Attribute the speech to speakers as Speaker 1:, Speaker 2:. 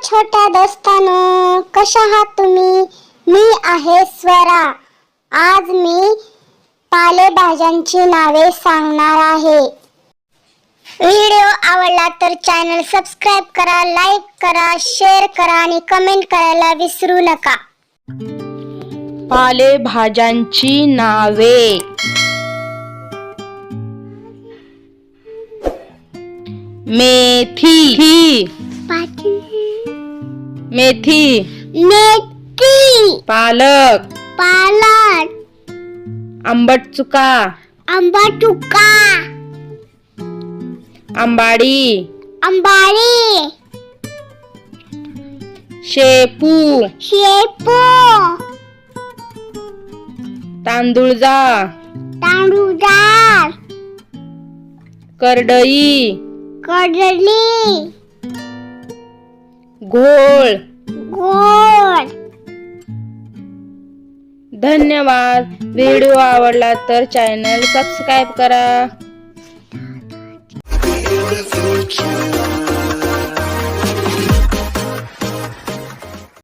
Speaker 1: छोट्या दोस्तांनो, कशा आहात तुम्ही? मी आहे स्वरा. आज मी पालेभाज्यांची नावे सांगणार आहे. व्हिडिओ आवडला तर चॅनल सबस्क्राइब करा, लाईक करा, शेअर करा आणि कमेंट करायला विसरू नका.
Speaker 2: पालेभाज्यांची नावे. मेथी, मेथी,
Speaker 1: मेथी,
Speaker 2: पालक,
Speaker 1: पालक,
Speaker 2: आंबट चुका,
Speaker 1: आंबाटुका,
Speaker 2: आंबाडी,
Speaker 1: आंबाडी,
Speaker 2: शेपू,
Speaker 1: शेपू,
Speaker 2: तांदूळजा,
Speaker 1: तांदूळजाड,
Speaker 2: करडई,
Speaker 1: कडली,
Speaker 2: घोळ.
Speaker 1: गोड.
Speaker 2: धन्यवाद. व्हिडिओ आवडला तर चॅनल सबस्क्राइब करा.